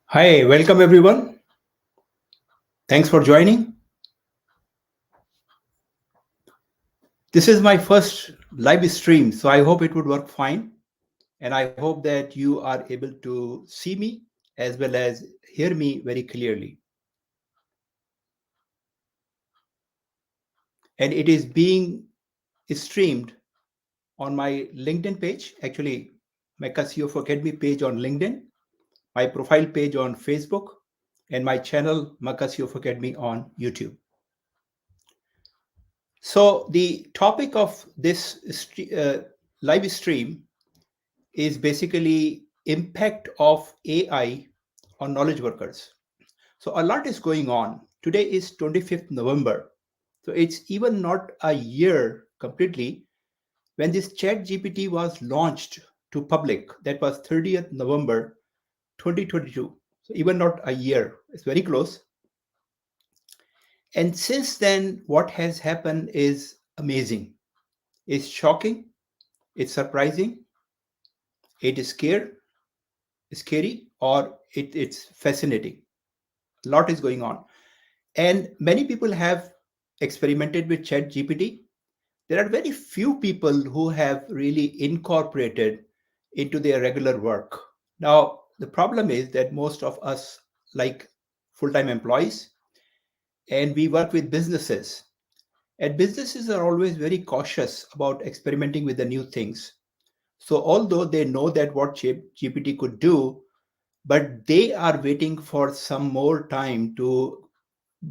Hi, welcome everyone. Thanks for joining. This is my first live stream, so I hope it would work fine. And I hope that you are able to see me as well as hear me very clearly. And it is being streamed on my LinkedIn page, actually, my Casio Forget Me page on LinkedIn, my profile page on Facebook, and my channel, Macasio Forget Me on YouTube. So, the topic of this live stream is basically impact of AI on knowledge workers. So a lot is going on. Today is 25th November. So it's even not a year completely when this chat GPT was launched to public. That was 30th November 2022. So even not a year. It's very close. And since then, what has happened is amazing. It's shocking. It's surprising. It is scary, or it's fascinating. A lot is going on. And many people have experimented with chat gpt. There are very few people who have really incorporated into their regular work. Now the problem is that most of us, like full-time employees, and we work with businesses, and businesses are always very cautious about experimenting with the new things. So although they know that what gpt could do, but they are waiting for some more time to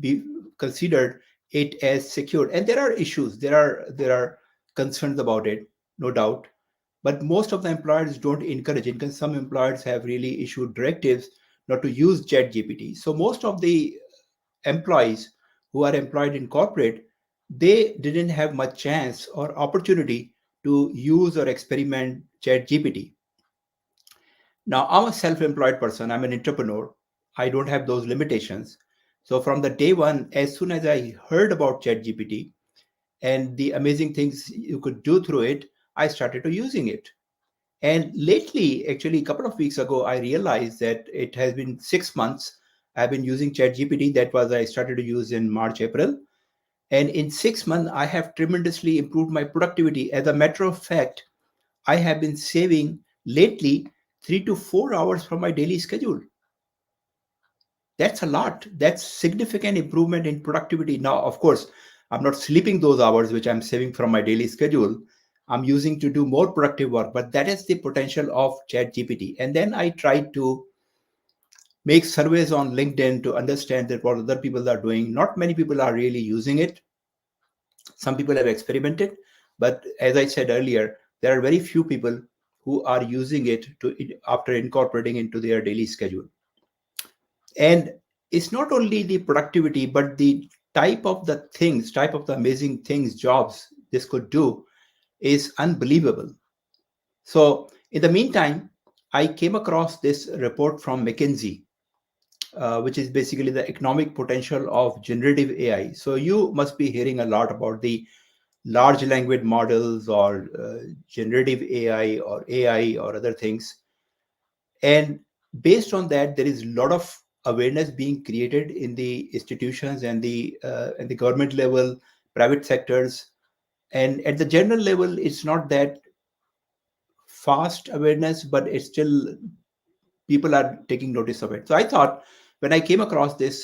be considered it as secure. And there are issues, there are concerns about it, no doubt. But most of the employers don't encourage it, because some employers have really issued directives not to use chat gpt. So most of the employees who are employed in corporate, they didn't have much chance or opportunity to use or experiment chat gpt. Now, I'm a self employed person, I'm an entrepreneur. I don't have those limitations. So, from the day one, as soon as I heard about ChatGPT and the amazing things you could do through it, I started to using it. And lately, actually, a couple of weeks ago, I realized that it has been 6 months. I've been using ChatGPT. That was I started to use in March, April. And in 6 months, I have tremendously improved my productivity. As a matter of fact, I have been saving lately 3 to 4 hours from my daily schedule. That's a lot. That's significant improvement in productivity. Now, of course, I'm not sleeping those hours which I'm saving from my daily schedule. I'm using to do more productive work, but that is the potential of ChatGPT. And then I try to make surveys on LinkedIn to understand that what other people are doing. Not many people are really using it. Some people have experimented, but as I said earlier, there are very few people who are using it to after incorporating into their daily schedule. And it's not only the productivity, but the type of the amazing things, jobs this could do is unbelievable. So in the meantime, I came across this report from McKinsey, which is basically the economic potential of generative AI. So you must be hearing a lot about the large language models, or generative AI or AI or other things. And based on that, there is a lot of awareness being created in the institutions and the government level, private sectors. And at the general level, it's not that fast awareness, but it's still people are taking notice of it. So I thought, when I came across this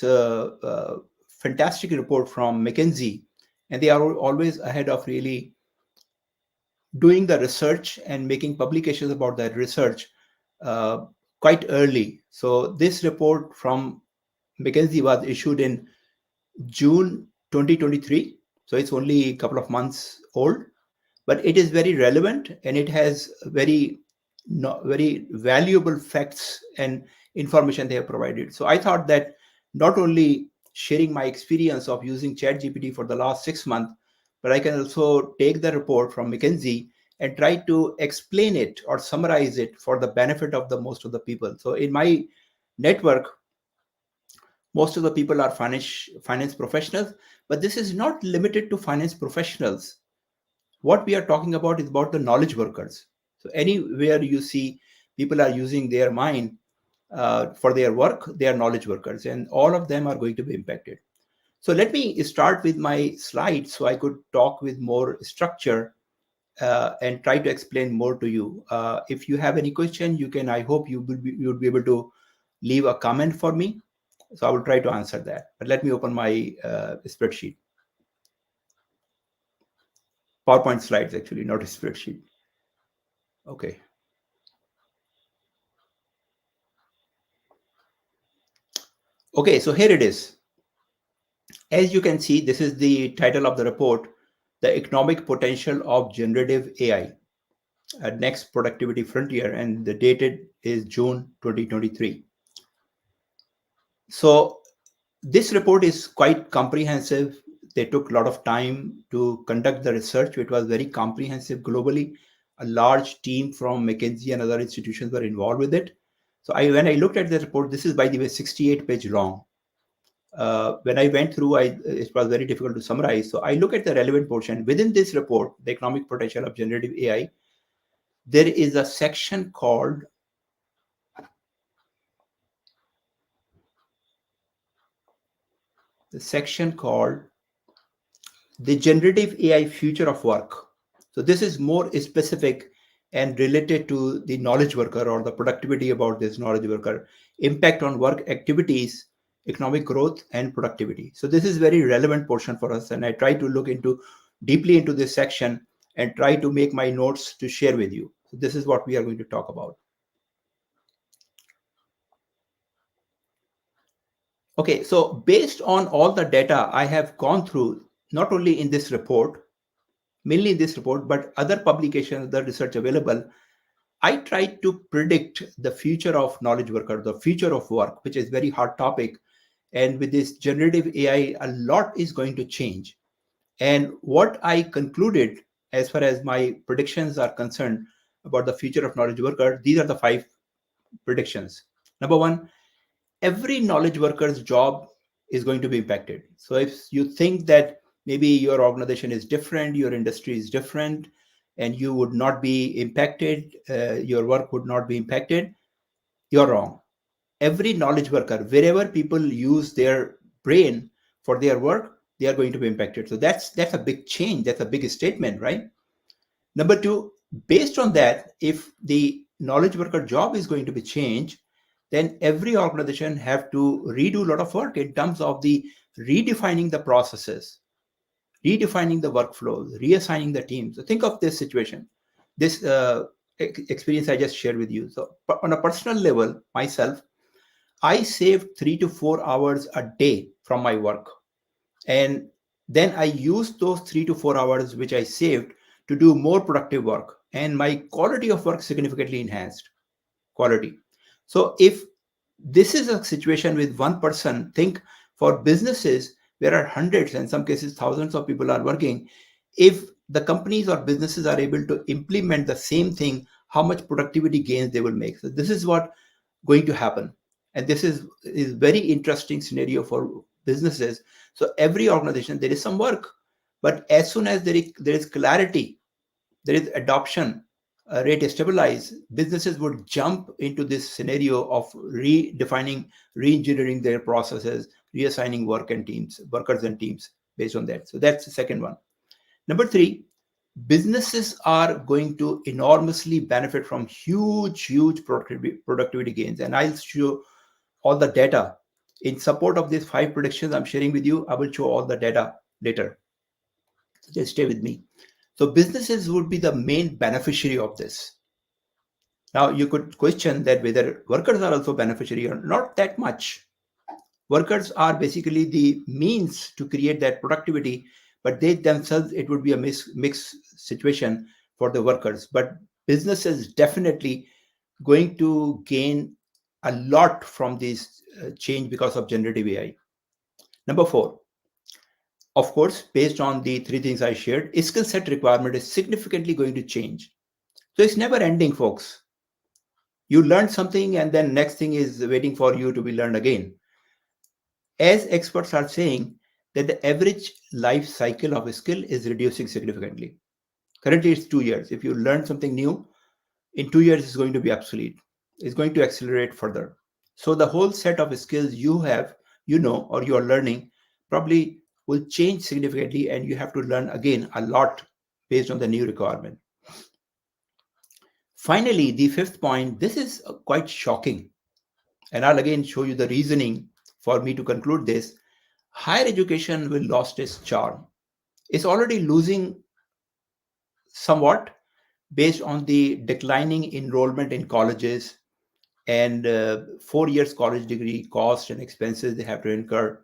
fantastic report from McKinsey, and they are always ahead of really doing the research and making publications about that research uh, quite early. So this report from McKinsey was issued in June 2023. So it's only a couple of months old, but it is very relevant, and it has very very valuable facts and information they have provided. So I thought that not only sharing my experience of using ChatGPT for the last 6 months, but I can also take the report from McKinsey and try to explain it or summarize it for the benefit of the most of the people. So in my network, most of the people are finance professionals, but this is not limited to finance professionals. What we are talking about is about the knowledge workers. So anywhere you see people are using their mind, for their work, they are knowledge workers, and all of them are going to be impacted. So let me start with my slides so I could talk with more structure and try to explain more to you. If you have any question, you can. I hope you would be able to leave a comment for me. So I will try to answer that. But let me open my spreadsheet, PowerPoint slides actually, not a spreadsheet. Okay. Okay, so here it is. As you can see, this is the title of the report, The Economic Potential of Generative AI, Next Productivity Frontier, and the dated is June 2023. So this report is quite comprehensive. They took a lot of time to conduct the research. It was very comprehensive globally. A large team from McKinsey and other institutions were involved with it. So when I looked at the report, this is, by the way, 68-page long. When I went through, it was very difficult to summarize. So I look at the relevant portion. Within this report, The Economic Potential of Generative AI, there is a section called the Generative AI Future of Work. So this is more specific and related to the knowledge worker or the productivity about this knowledge worker, impact on work activities, economic growth, and productivity. So this is very relevant portion for us, and I try to look deeply into this section and try to make my notes to share with you. So this is what we are going to talk about. Okay, so based on all the data I have gone through, not only in this report, mainly in this report, but other publications, the research available, I tried to predict the future of knowledge worker, the future of work, which is very hard topic. And with this generative AI, a lot is going to change. And what I concluded, as far as my predictions are concerned about the future of knowledge worker, these are the 5 predictions. Number 1, every knowledge worker's job is going to be impacted. So if you think that maybe your organization is different, your industry is different, and you would not be impacted, your work would not be impacted, you're wrong. Every knowledge worker, wherever people use their brain for their work, they are going to be impacted. So that's a big change. That's a big statement, right? Number 2, based on that, if the knowledge worker job is going to be changed, then every organization have to redo a lot of work in terms of the redefining the processes, redefining the workflows, reassigning the teams. So think of this situation, this experience I just shared with you. So on a personal level, myself, I saved 3 to 4 hours a day from my work. And then I used those 3 to 4 hours which I saved to do more productive work. And my quality of work significantly enhanced. Quality. So if this is a situation with one person, think for businesses, there are hundreds, and in some cases thousands of people are working. If the companies or businesses are able to implement the same thing, how much productivity gains they will make. So this is what going to happen. And this is very interesting scenario for businesses. So every organization, there is some work, but as soon as there is clarity, there is adoption rate stabilize, businesses would jump into this scenario of redefining, re-engineering their processes, reassigning workers and teams based on that. So that's the second one. Number 3, businesses are going to enormously benefit from huge productivity gains. And I'll show all the data in support of these 5 predictions I'm sharing with you. I will show all the data later. So just stay with me. So businesses would be the main beneficiary of this. Now you could question that whether workers are also beneficiary or not that much. Workers are basically the means to create that productivity, but they themselves, it would be a mixed situation for the workers. But businesses definitely going to gain a lot from this change because of generative AI. Number 4, of course, based on the 3 things I shared, skill set requirement is significantly going to change. So it's never ending, folks. You learn something and then next thing is waiting for you to be learned again. As experts are saying that the average life cycle of a skill is reducing significantly. Currently it's 2 years. If you learn something new, in 2 years it's going to be obsolete. It's going to accelerate further. So the whole set of skills you have, or you are learning probably will change significantly, and you have to learn again a lot based on the new requirement. Finally, the fifth point, this is quite shocking, and I'll again show you the reasoning for me to conclude this. Higher education will lost its charm. It's already losing somewhat based on the declining enrollment in colleges and 4 years college degree cost and expenses they have to incur.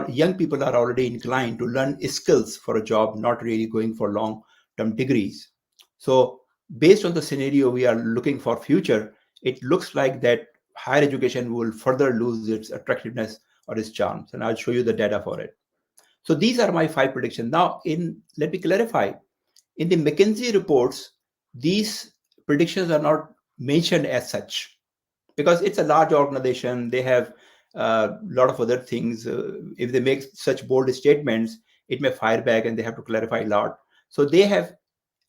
Young people are already inclined to learn skills for a job, not really going for long term degrees. So based on the scenario we are looking for future, it looks like that higher education will further lose its attractiveness or its charms, and I'll show you the data for it. So these are my five predictions. Now, in let me clarify, in the McKinsey reports, these predictions are not mentioned as such because it's a large organization. They have a lot of other things. If they make such bold statements, it may fire back and they have to clarify a lot. So they have,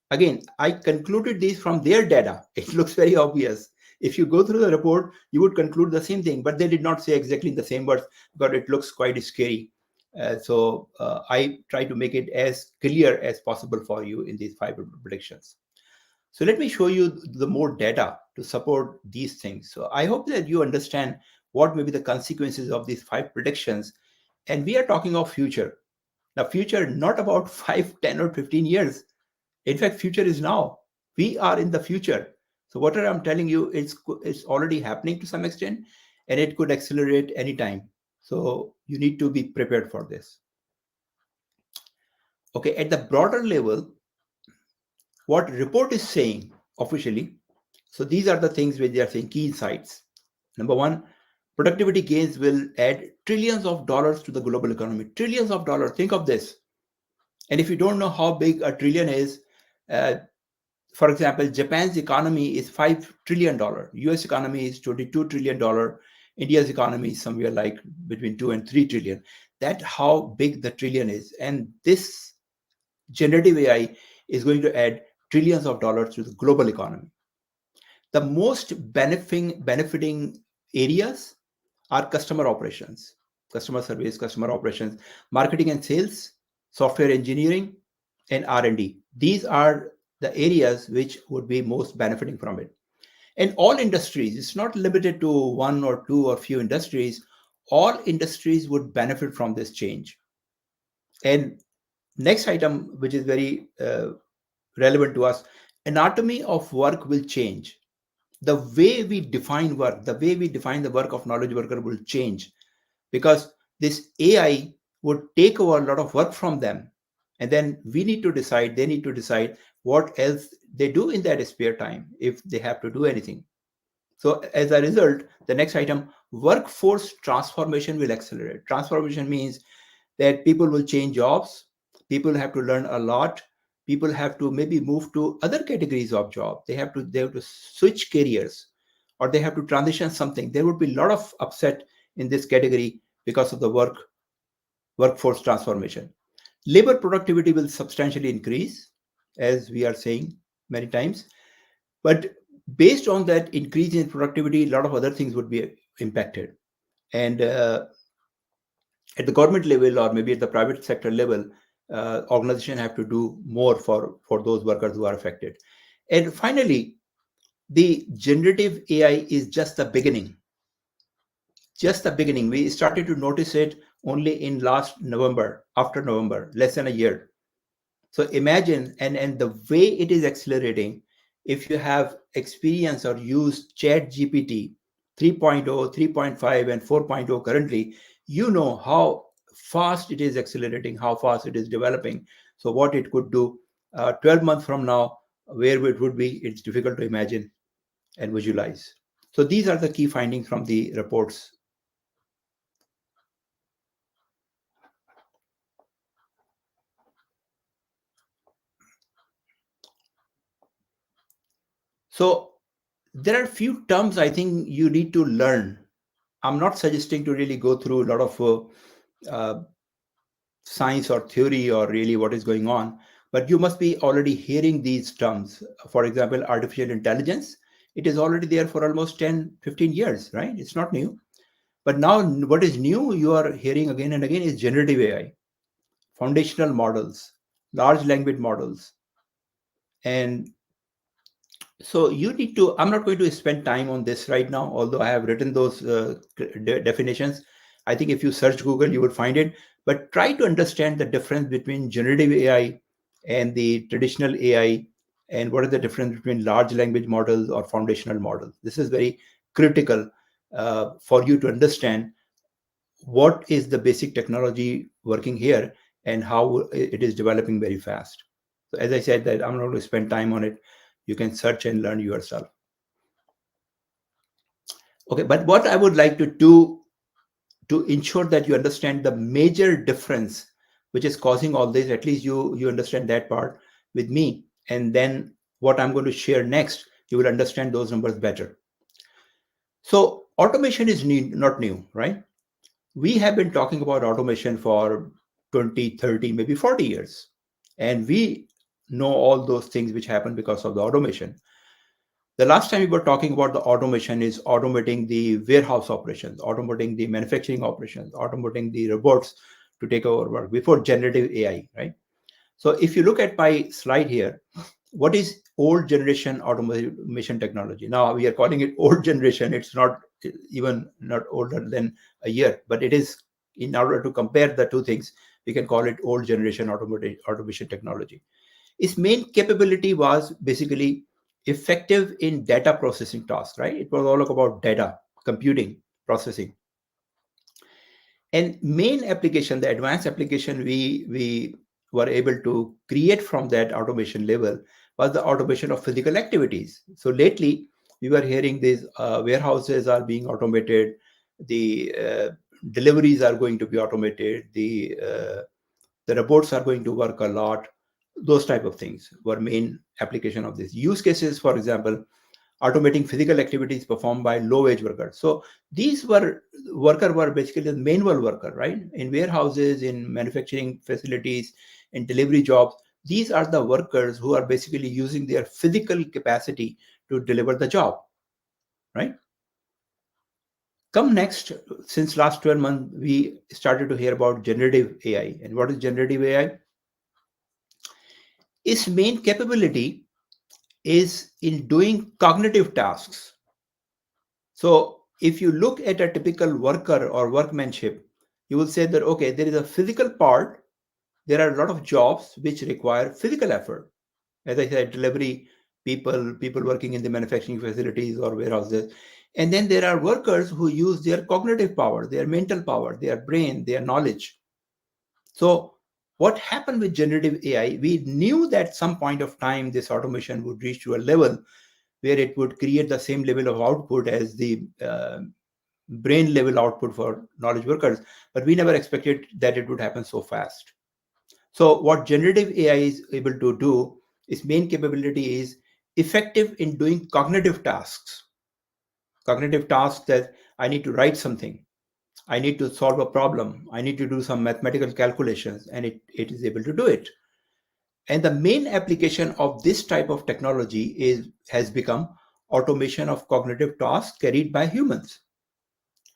again, I concluded these from their data. It looks very obvious. If you go through the report, you would conclude the same thing, but they did not say exactly in the same words because it looks quite scary. So I try to make it as clear as possible for you in these five predictions. So let me show you the more data to support these things. So I hope that you understand what may be the consequences of these five predictions. And we are talking of future. Now, future not about 5, 10, or 15 years. In fact, future is now. We are in the future. So whatever I'm telling you, it's already happening to some extent, and it could accelerate anytime. So you need to be prepared for this. Okay, at the broader level, what report is saying officially, so these are the things where they are saying key insights. Number one, productivity gains will add trillions of dollars to the global economy. Trillions of dollars. Think of this. And if you don't know how big a trillion is, uh, for example, Japan's economy is $5 trillion. US economy is $22 trillion. India's economy is somewhere like between 2 and 3 trillion. That's how big the trillion is. And this generative AI is going to add trillions of dollars to the global economy. The most benefiting areas are customer operations, customer service, customer operations, marketing and sales, software engineering, and R&D. These are the areas which would be most benefiting from it. And all industries, it's not limited to one or two or few industries. All industries would benefit from this change. And next item, which is very relevant to us, anatomy of work will change. The way we define work, the way we define the work of knowledge worker will change because this AI would take over a lot of work from them. And then we need to decide, they need to decide what else they do in that spare time if they have to do anything. So as a result, the next item, workforce transformation will accelerate. Transformation means that people will change jobs, people have to learn a lot, people have to maybe move to other categories of job, they have to switch careers, or they have to transition something. There would be a lot of upset in this category because of the workforce transformation. Labor productivity will substantially increase, as we are saying many times, but based on that increase in productivity, a lot of other things would be impacted. And at the government level or maybe at the private sector level, organization have to do more for those workers who are affected. And finally, the generative AI is just the beginning. Just the beginning. We started to notice it only in last November, after November, less than a year. So imagine, and the way it is accelerating, if you have experience or use Chat GPT 3.0, 3.5, and 4.0 currently, you know how fast it is accelerating, how fast it is developing. So what it could do 12 months from now, where it would be, it's difficult to imagine and visualize. So these are the key findings from the reports. So there are few terms I think you need to learn. I'm not suggesting to really go through a lot of science or theory or really what is going on, but you must be already hearing these terms. For example, artificial intelligence. It is already there for almost 10, 15 years, right? It's not new. But now, what is new, you are hearing again and again, is generative AI, foundational models, large language models. And so you need to, I'm not going to spend time on this right now, although I have written those definitions. I think if you search Google, you would find it. But try to understand the difference between generative AI and the traditional AI, and what is the difference between large language models or foundational models. This is very critical for you to understand what is the basic technology working here and how it is developing very fast. So as I said, that I'm not going to spend time on it. You can search and learn yourself. Okay, but what I would like to do to ensure that you understand the major difference which is causing all this, at least you understand that part with me, and then what I'm going to share next, you will understand those numbers better. So automation is not new, right? We have been talking about automation for 20, 30, maybe 40 years. And we know all those things which happen because of the automation. The last time we were talking about the automation is automating the warehouse operations, automating the manufacturing operations, automating the robots to take over work before generative AI, right? So if you look at my slide here, what is old generation automation technology? Now we are calling it old generation. It's not even not older than a year, but it is, in order to compare the two things, we can call it old generation automation technology. Its main capability was basically effective in data processing tasks, right? It was all about data, computing, processing. And main application, the advanced application we were able to create from that automation level was the automation of physical activities. So lately, we were hearing these warehouses are being automated, the deliveries are going to be automated, the robots are going to work a lot. Those type of things were main application of this. Use cases, for example, automating physical activities performed by low wage workers. So these were basically the manual worker, right? In warehouses, in manufacturing facilities, in delivery jobs. These are the workers who are basically using their physical capacity to deliver the job, right? Come next, since last 12 months, we started to hear about generative AI. And what is generative AI? Its main capability is in doing cognitive tasks. So if you look at a typical worker or workmanship, you will say that, okay, there is a physical part. There are a lot of jobs which require physical effort. As I said, delivery people, people working in the manufacturing facilities or warehouses. And then there are workers who use their cognitive power, their mental power, their brain, their knowledge. So what happened with generative AI, we knew that some point of time this automation would reach to a level where it would create the same level of output as the brain level output for knowledge workers, but we never expected that it would happen so fast. So what generative AI is able to do, its main capability is effective in doing cognitive tasks. Cognitive tasks that I need to write something, I need to solve a problem, I need to do some mathematical calculations, and it is able to do it. And the main application of this type of technology has become automation of cognitive tasks carried by humans.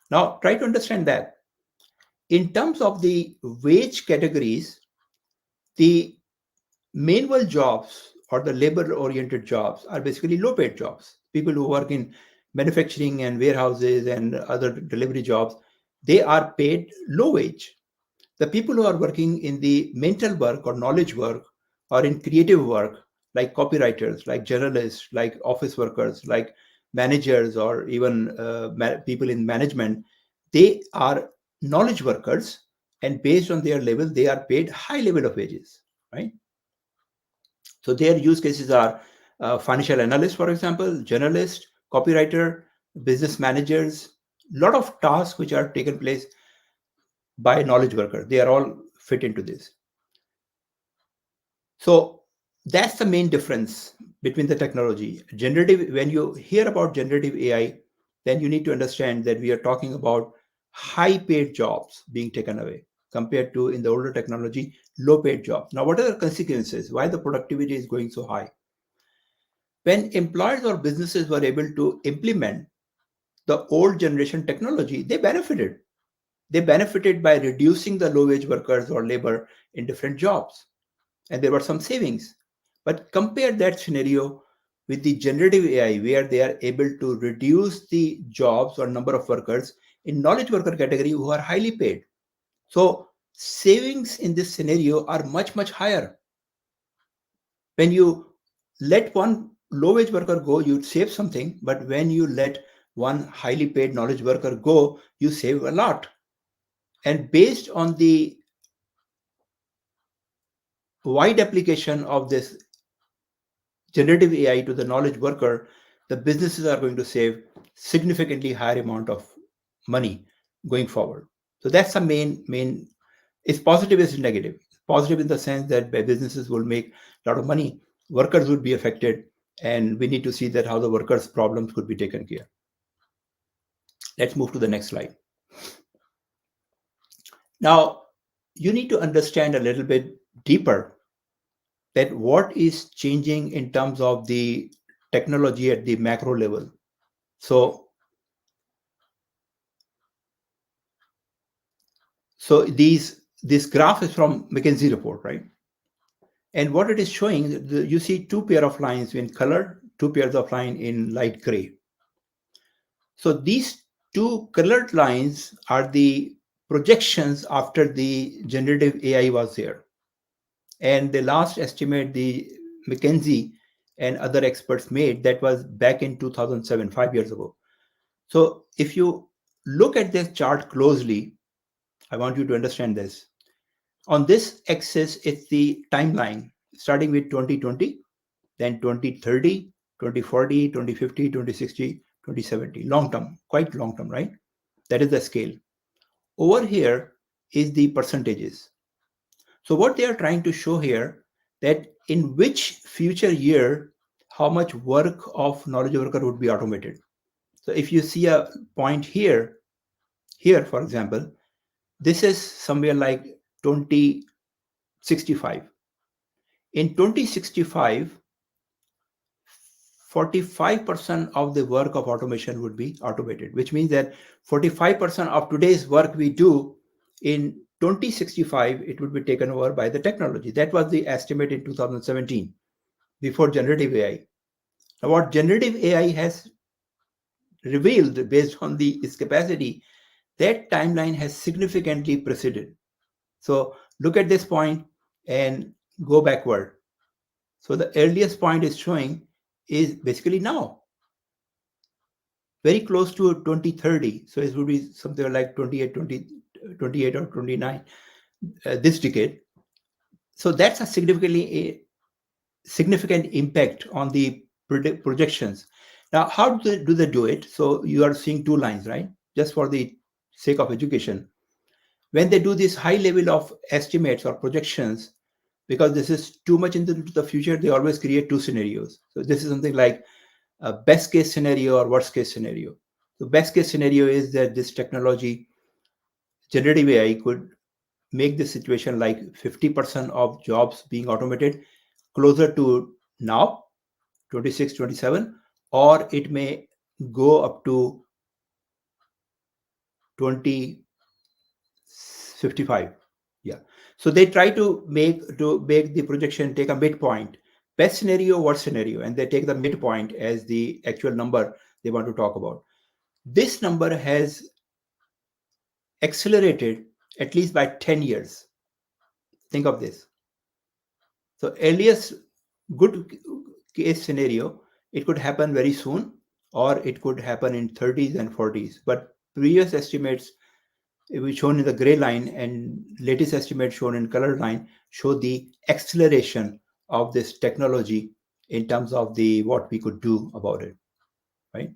Now, try to understand that. In terms of the wage categories, the manual jobs or the labor oriented jobs are basically low paid jobs. People who work in manufacturing and warehouses and other delivery jobs, they are paid low wage. The people who are working in the mental work or knowledge work or in creative work, like copywriters, like journalists, like office workers, like managers, or even people in management, they are knowledge workers, and based on their level, they are paid high level of wages, right? So their use cases are financial analysts, for example, journalists, copywriter, business managers, a lot of tasks which are taken place by knowledge workers. They are all fit into this. So that's the main difference between the technology. Generative, when you hear about generative AI, then you need to understand that we are talking about high paid jobs being taken away compared to, in the older technology, low paid jobs. Now, what are the consequences? Why the productivity is going so high? When employers or businesses were able to implement the old generation technology, they benefited. They benefited by reducing the low wage workers or labor in different jobs, and there were some savings. But compare that scenario with the generative AI, where they are able to reduce the jobs or number of workers in knowledge worker category who are highly paid. So savings in this scenario are much, much higher. When you let one low wage worker go, you save something, but when you let one highly paid knowledge worker go, you save a lot. And based on the wide application of this generative AI to the knowledge worker, the businesses are going to save significantly higher amount of money going forward. So that's the main. It's positive, it's negative. Positive in the sense that businesses will make a lot of money, workers would be affected, and we need to see that how the workers' problems could be taken care. Let's move to the next slide. Now, you need to understand a little bit deeper that what is changing in terms of the technology at the macro level. So, this graph is from McKinsey report, right? And what it is showing, you see two pair of lines in color, two pairs of line in light gray. So these two colored lines are the projections after the generative AI was there. And the last estimate the McKinsey and other experts made, that was back in 2007, 5 years ago. So if you look at this chart closely, I want you to understand this. On this axis, it's the timeline starting with 2020, then 2030, 2040, 2050, 2060, 2070. Long term, quite long term, right? That is the scale. Over here is the percentages. So what they are trying to show here, that in which future year, how much work of knowledge worker would be automated. So if you see a point here, for example, this is somewhere like 2065. In 2065, 45% of the work of automation would be automated, which means that 45% of today's work we do in 2065, it would be taken over by the technology. That was the estimate in 2017, before generative AI. Now, what generative AI has revealed based on its capacity, that timeline has significantly preceded. So look at this point and go backward. So the earliest point is showing is basically now, very close to 2030. So it would be something like 28 or 29 this decade. So that's a significant impact on the projections. Now, how do they do it? So you are seeing two lines, right? Just for the sake of education. When they do this high level of estimates or projections, because this is too much into the future, they always create two scenarios. So this is something like a best case scenario or worst case scenario. The best case scenario is that this technology, generative AI, could make the situation like 50% of jobs being automated closer to now, 26, 27, or it may go up to 2055. Yeah. So they try to make the projection, take a midpoint, best scenario, worst scenario, and they take the midpoint as the actual number they want to talk about. This number has accelerated at least by 10 years. Think of this. So earliest good case scenario, it could happen very soon, or it could happen in 30s and 40s. But previous estimates, which shown in the gray line, and latest estimate shown in colored line, show the acceleration of this technology in terms of the what we could do about it, right?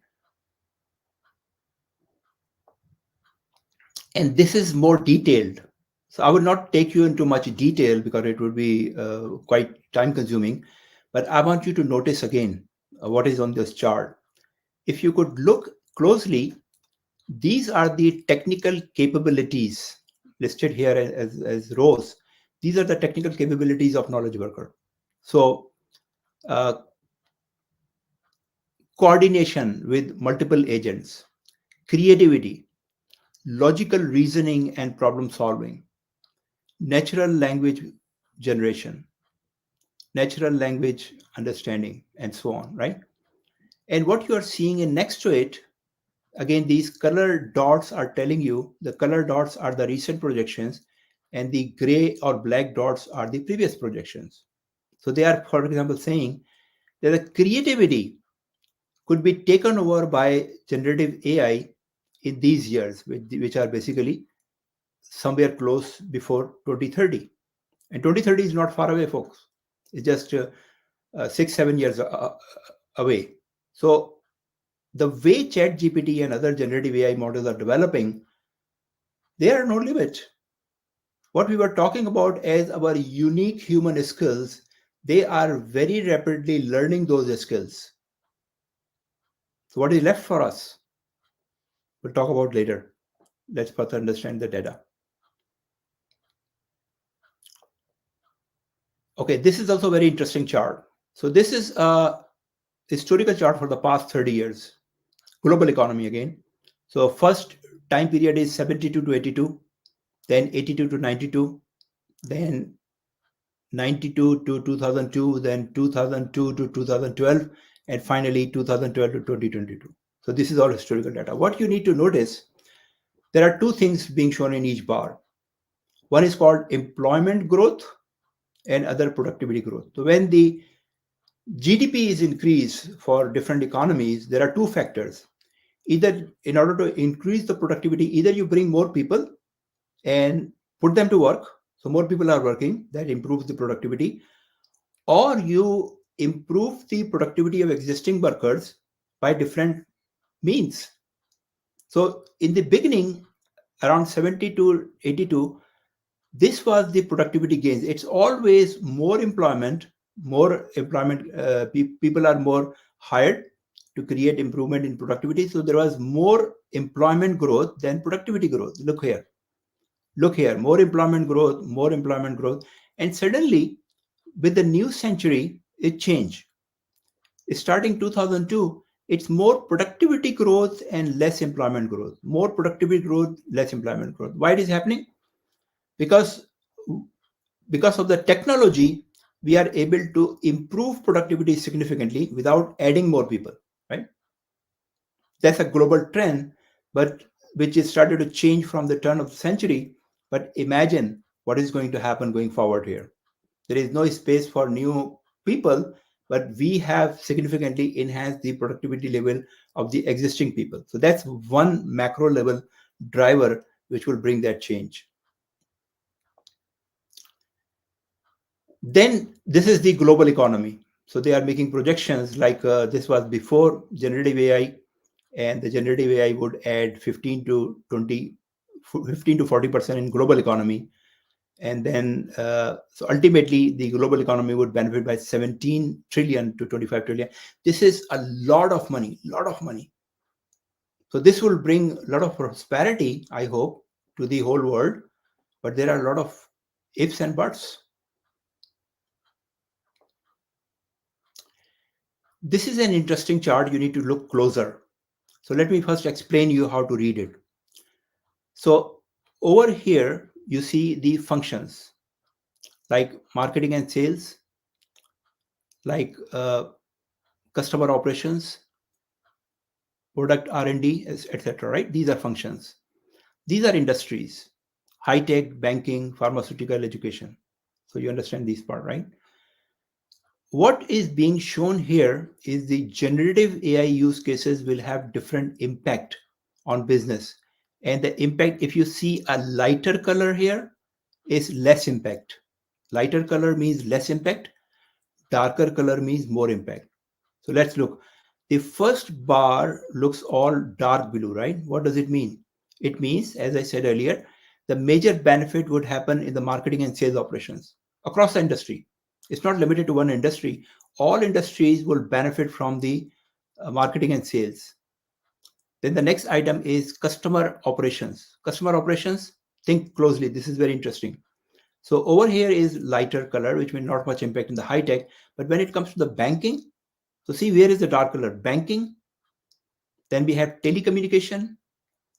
And this is more detailed. So I will not take you into much detail because it would be quite time consuming, but I want you to notice again what is on this chart. If you could look closely, these are the technical capabilities listed here as rows. These are the technical capabilities of knowledge worker. So coordination with multiple agents, creativity, logical reasoning and problem solving, natural language generation, natural language understanding, and so on, right? And what you are seeing in next to it, again, these color dots are telling you the color dots are the recent projections, and the gray or black dots are the previous projections. So they are, for example, saying that the creativity could be taken over by generative AI in these years, which are basically somewhere close before 2030. And 2030 is not far away, folks. It's just 6, 7 years away. So the way ChatGPT and other generative AI models are developing, there are no limit. What we were talking about as our unique human skills, they are very rapidly learning those skills. So what is left for us? We'll talk about later. Let's further understand the data. Okay, this is also a very interesting chart. So this is a historical chart for the past 30 years. Global economy again. So first time period is 72 to 82, then 82 to 92, then 92 to 2002, then 2002 to 2012, and finally 2012 to 2022. So this is all historical data. What you need to notice, there are two things being shown in each bar. One is called employment growth and other productivity growth. So when the GDP is increased for different economies, there are two factors. Either in order to increase the productivity, either you bring more people and put them to work. So more people are working, that improves the productivity, or you improve the productivity of existing workers by different means. So in the beginning, around 70 to 82, this was the productivity gains. It's always more employment, people are more hired to create improvement in productivity. So there was more employment growth than productivity growth. Look here, more employment growth, more employment growth. And suddenly, with the new century, it changed. Starting 2002, it's more productivity growth and less employment growth. More productivity growth, less employment growth. Why it is happening? Because of the technology, we are able to improve productivity significantly without adding more people, right? That's a global trend, but which is started to change from the turn of the century. But imagine what is going to happen going forward here. There is no space for new people, but we have significantly enhanced the productivity level of the existing people. So that's one macro level driver which will bring that change. Then this is the global economy. So they are making projections like this was before generative AI, and the generative AI would add 15 to 20, 15 to 40% in global economy. And then, so ultimately, the global economy would benefit by 17 trillion to 25 trillion. This is a lot of money, lot of money. So this will bring a lot of prosperity, I hope, to the whole world. But there are a lot of ifs and buts. This is an interesting chart. You need to look closer. So let me first explain you how to read it. So over here, you see the functions like marketing and sales, like customer operations, product R&D, etc. Right? These are functions. These are industries: high tech, banking, pharmaceutical, education. So you understand this part, right? What is being shown here is the generative AI use cases will have different impact on business. And the impact, if you see a lighter color here, is less impact. Lighter color means less impact. Darker color means more impact. So let's look. The first bar looks all dark blue, right? What does it mean? It means, as I said earlier, the major benefit would happen in the marketing and sales operations across the industry. It's not limited to one industry. All industries will benefit from the marketing and sales. Then the next item is customer operations. Customer operations, think closely. This is very interesting. So over here is lighter color, which means not much impact in the high tech. But when it comes to the banking, So see, where is the dark color? Banking, then we have telecommunication,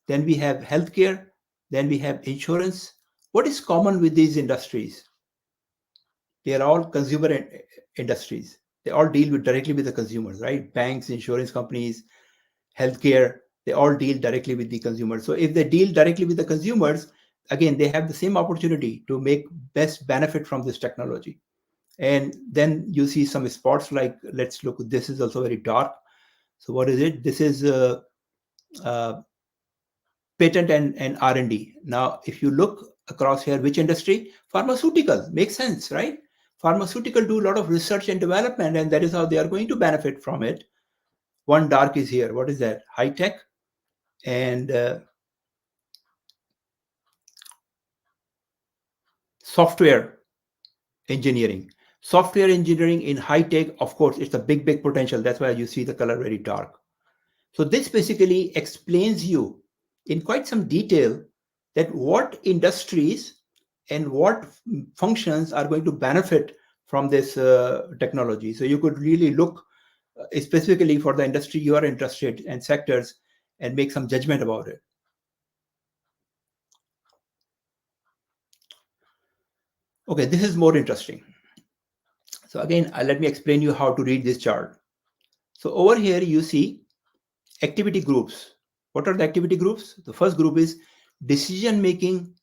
then we have healthcare, then we have insurance. What is common with these industries? They are all consumer industries. They all deal with directly with the consumers, right? Banks, insurance companies, healthcare, they all deal directly with the consumers. So if they deal directly with the consumers, again, they have the same opportunity to make best benefit from this technology. And then you see some spots like, let's look, this is also very dark. So what is it? This is uh, patent and R&D. Now, if you look across here, which industry? Pharmaceutical. Makes sense, right? Pharmaceutical do a lot of research and development, and that is how they are going to benefit from it. One dark is here. What is that? High tech and software engineering. Software engineering in high tech, of course, it's a big potential. That's why you see the color very dark. So this basically explains you in quite some detail that what industries and what functions are going to benefit from this technology. So you could really look specifically for the industry you are interested and sectors and make some judgment about it. Okay, this is more interesting. So again, let me explain you how to read this chart. So over here you see activity groups. What are the activity groups? The first group is decision making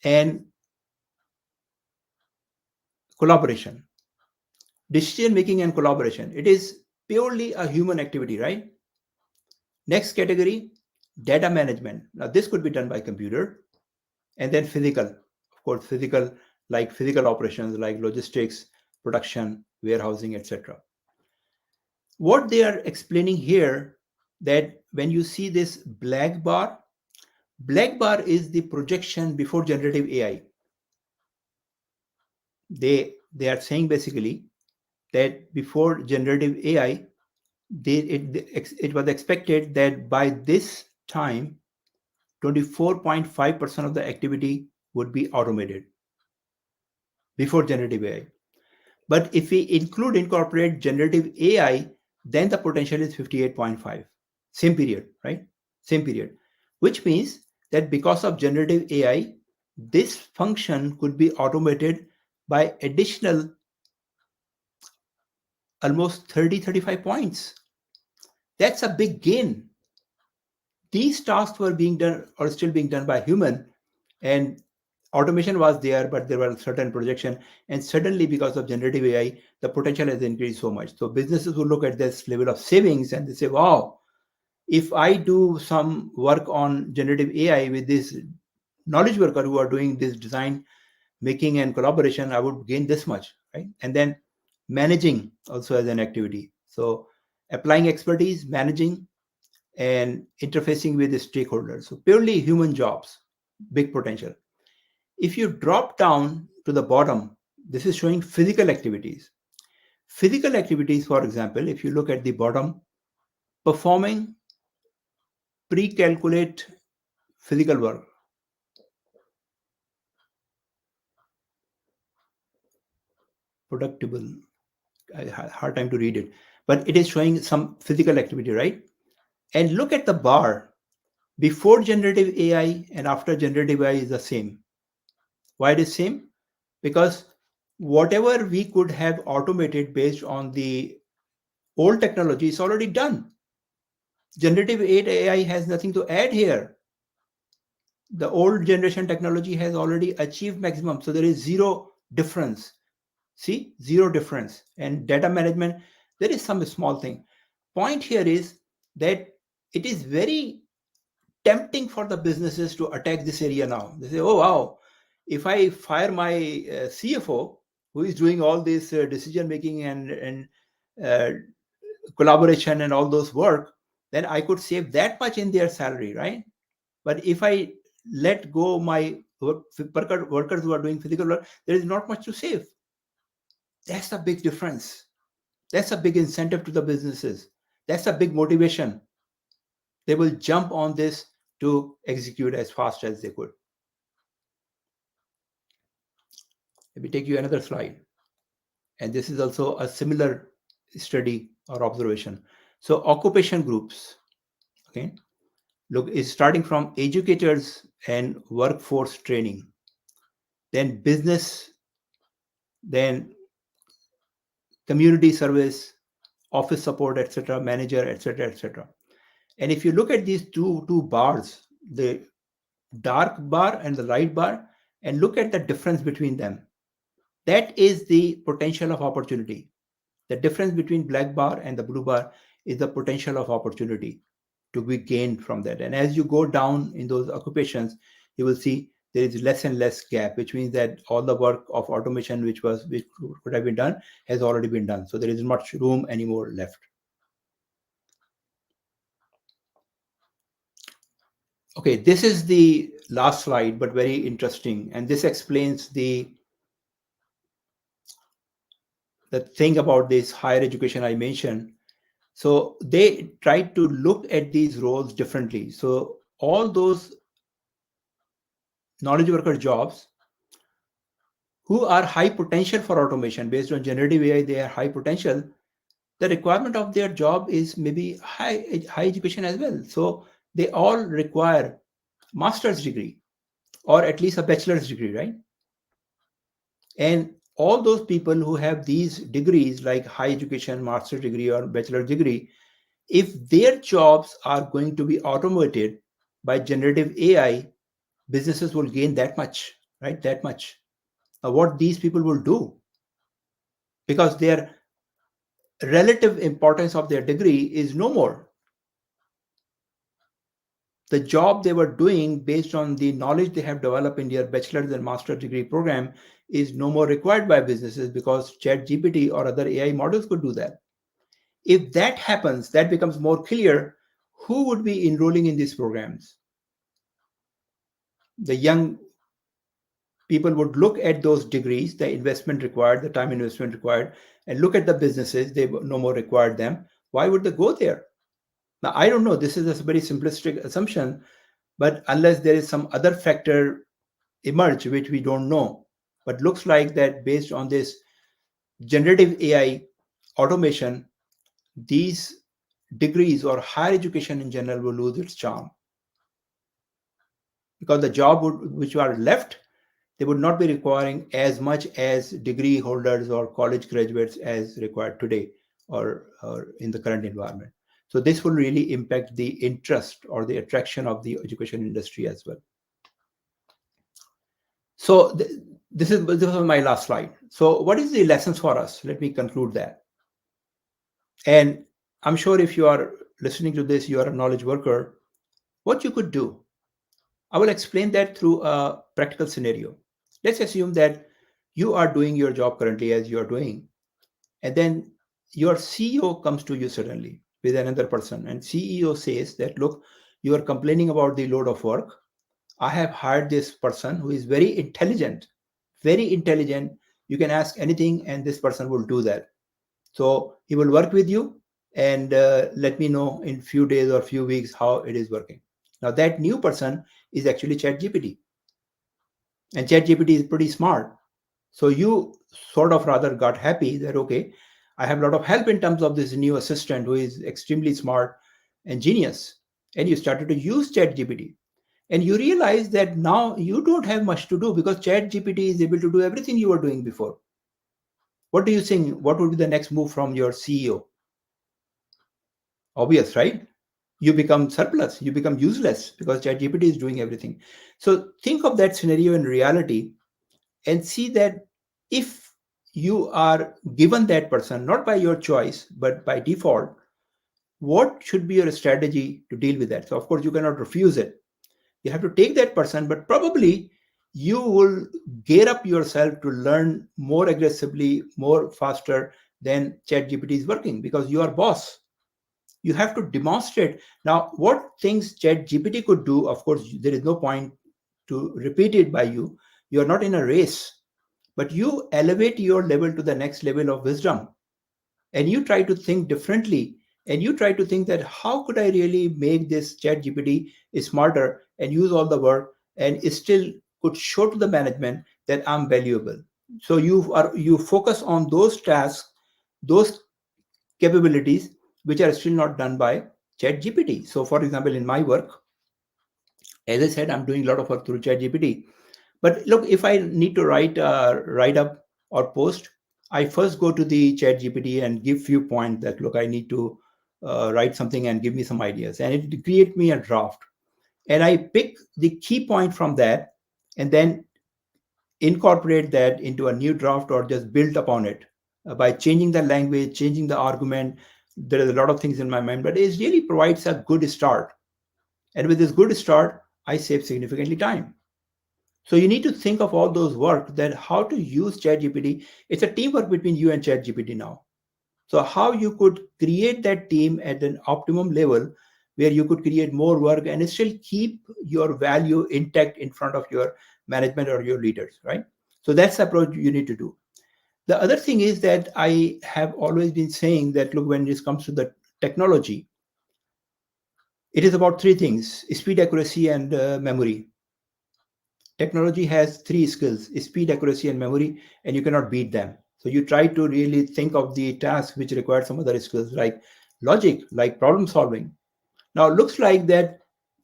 and collaboration. Decision making and collaboration. It is purely a human activity, right? Next category, data management. Now this could be done by computer. And then physical, of course, physical, like physical operations like logistics, production, warehousing, etc. What they are explaining here, that when you see this black bar is the projection before generative AI. They are saying basically that before generative AI, it was expected that by this time 24.5% of the activity would be automated before generative AI. But if we incorporate generative AI, then the potential is 58.5. Same period, right? Same period. Which means that because of generative AI, this function could be automated by additional almost 35 points. That's a big gain. These tasks were being done or still being done by human, and automation was there, but there were certain projection. And suddenly, because of generative AI, the potential has increased so much. So businesses will look at this level of savings and they say, wow, if I do some work on generative AI with this knowledge worker who are doing this design making and collaboration, I would gain this much, right? And then managing also as an activity. So applying expertise, managing, and interfacing with the stakeholders. So purely human jobs, big potential. If you drop down to the bottom, this is showing physical activities. Physical activities, for example, if you look at the bottom, performing pre-calculate physical work. Productible, I had hard time to read it, but it is showing some physical activity, right? And look at the bar. Before generative AI and after generative AI is the same. Why it is same? Because whatever we could have automated based on the old technology is already done. Generative AI has nothing to add here. The old generation technology has already achieved maximum. So there is zero difference. See, zero difference. And data management, there is some small thing. Point here is that it is very tempting for the businesses to attack this area now. They say, oh, wow, if I fire my CFO, who is doing all this decision making and uh, collaboration and all those work, then I could save that much in their salary, right? But if I let go my workers who are doing physical work, there is not much to save. That's a big difference. That's a big incentive to the businesses. That's a big motivation. They will jump on this to execute as fast as they could. Let me take you another slide. And this is also a similar study or observation. So occupation groups, okay, look, is starting from educators and workforce training, then business, then community service, office support, etc., manager, etc., etc. And if you look at these two bars, the dark bar and the light bar, and look at the difference between them, that is the potential of opportunity. The difference between black bar and the blue bar is the potential of opportunity to be gained from that. And as you go down in those occupations, you will see there is less and less gap, which means that all the work of automation which could have been done has already been done. So there isn't much room anymore left. Okay, this is the last slide, but very interesting, and this explains the thing about this higher education I mentioned. So they tried to look at these roles differently. So all those knowledge worker jobs who are high potential for automation based on generative AI, they are high potential. The requirement of their job is maybe high education as well. So they all require master's degree or at least a bachelor's degree, right? And all those people who have these degrees like high education, master's degree or bachelor's degree, if their jobs are going to be automated by generative AI, businesses will gain that much, right? That much. Now, what these people will do, because their relative importance of their degree is no more. The job they were doing based on the knowledge they have developed in their bachelor's and master's degree program is no more required by businesses because ChatGPT or other AI models could do that. If that happens, that becomes more clear who would be enrolling in these programs. The young people would look at those degrees, the investment required, the time investment required, and look at the businesses, they no more required them. Why would they go there? Now, I don't know, this is a very simplistic assumption, but unless there is some other factor emerge, which we don't know, but looks like that based on this generative AI automation, these degrees or higher education in general will lose its charm because the job which are left, they would not be requiring as much as degree holders or college graduates as required today or in the current environment. So this will really impact the interest or the attraction of the education industry as well. So this was my last slide. So what is the lessons for us? Let me conclude that. And I'm sure if you are listening to this, you are a knowledge worker, what you could do. I will explain that through a practical scenario. Let's assume that you are doing your job currently as you are doing, and then your CEO comes to you suddenly with another person, and CEO says that, look, you are complaining about the load of work. I have hired this person who is very intelligent, very intelligent. You can ask anything, and this person will do that. So he will work with you and let me know in few days or few weeks how it is working. Now that new person is actually ChatGPT, and ChatGPT is pretty smart. So you sort of rather got happy that okay, I have a lot of help in terms of this new assistant who is extremely smart and genius, and you started to use ChatGPT. And you realize that now you don't have much to do because ChatGPT is able to do everything you were doing before. What do you think? What would be the next move from your CEO? Obvious, right? You become surplus, you become useless because ChatGPT is doing everything. So think of that scenario in reality and see that if you are given that person, not by your choice, but by default, what should be your strategy to deal with that? So, of course, you cannot refuse it. You have to take that person, but probably you will gear up yourself to learn more aggressively, more faster than ChatGPT is working because you are boss. You have to demonstrate. Now, what things ChatGPT could do, of course, there is no point to repeat it by you. You are not in a race, but you elevate your level to the next level of wisdom and you try to think differently and you try to think that how could I really make this ChatGPT smarter and use all the work and it still could show to the management that I'm valuable. So you focus on those tasks, those capabilities which are still not done by ChatGPT. So, for example, in my work, as I said, I'm doing a lot of work through ChatGPT. But look, if I need to write up or post, I first go to the ChatGPT and give few points that look, I need to write something and give me some ideas, and it create me a draft, and I pick the key point from that, and then incorporate that into a new draft or just build upon it by changing the language, changing the argument. There is a lot of things in my mind, but it really provides a good start. And with this good start, I save significantly time. So you need to think of all those work that how to use ChatGPT. It's a teamwork between you and ChatGPT now. So how you could create that team at an optimum level where you could create more work and still keep your value intact in front of your management or your leaders, right? So that's the approach you need to do. The other thing is that I have always been saying that look, when it comes to the technology, it is about three things: speed, accuracy, and memory. Technology has three skills: speed, accuracy, and memory, and you cannot beat them. So you try to really think of the tasks which require some other skills like logic, like problem solving. Now it looks like that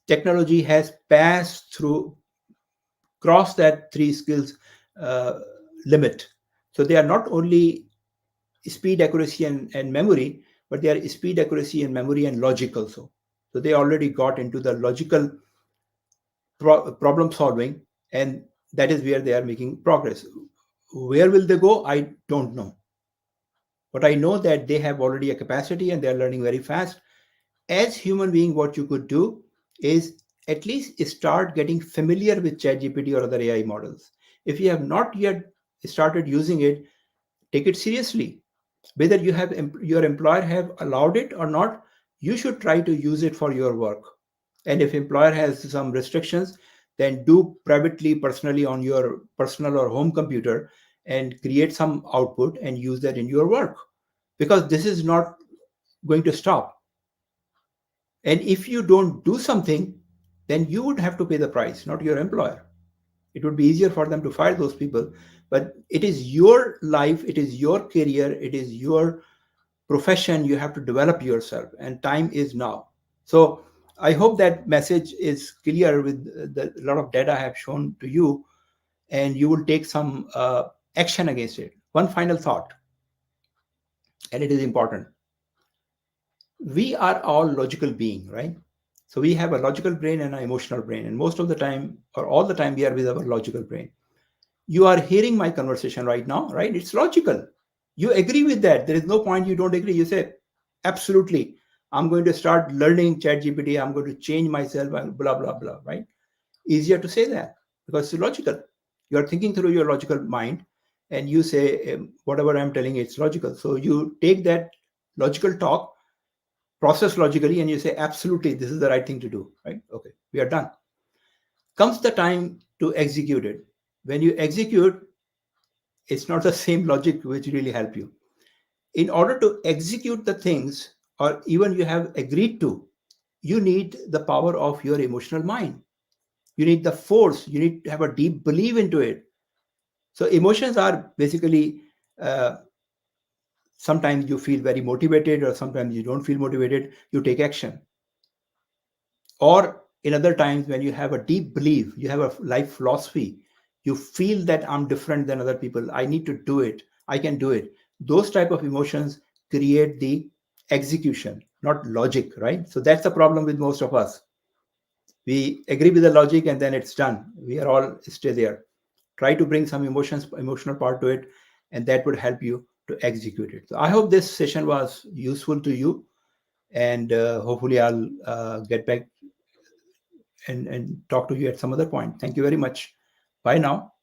technology has passed through, crossed that three skills uh, limit. So they are not only speed, accuracy, and memory, but they are speed, accuracy, and memory and logic also. So they already got into the logical problem solving, and that is where they are making progress. Where will they go? I don't know, but I know that they have already a capacity and they are learning very fast. As human being, what you could do is at least start getting familiar with ChatGPT or other AI models. If you have not yet started using it, take it seriously. Whether your employer have allowed it or not, you should try to use it for your work. And if employer has some restrictions, then do privately, personally on your personal or home computer and create some output and use that in your work, because this is not going to stop. And if you don't do something, then you would have to pay the price, not your employer. It would be easier for them to fire those people. But it is your life, it is your career, it is your profession. You have to develop yourself, and time is now. So I hope that message is clear with the lot of data I have shown to you, and you will take some action against it. One final thought, and it is important: we are all logical being, right? So we have a logical brain and an emotional brain, and most of the time or all the time we are with our logical brain. You are hearing my conversation right now, right? It's logical. You agree with that. There is no point you don't agree. You say, absolutely, I'm going to start learning ChatGPT, I'm going to change myself, and blah blah blah, right? Easier to say that because it's logical. You are thinking through your logical mind, and you say, whatever I'm telling you, it's logical. So you take that logical talk, process logically, and you say, absolutely, this is the right thing to do, right? Okay, we are done. Comes the time to execute it. When you execute, it's not the same logic which really help you. In order to execute the things, or even you have agreed to, you need the power of your emotional mind. You need the force. You need to have a deep belief into it. So emotions are basically, uh, sometimes you feel very motivated, or sometimes you don't feel motivated. You take action. Or in other times, when you have a deep belief, you have a life philosophy, you feel that I'm different than other people, I need to do it, I can do it. Those type of emotions create the execution, not logic, right? So that's the problem with most of us. We agree with the logic and then it's done. We are all stay there. Try to bring some emotional part to it, and that would help you to execute it. So I hope this session was useful to you, and hopefully I'll get back and talk to you at some other point. Thank you very much. Bye now.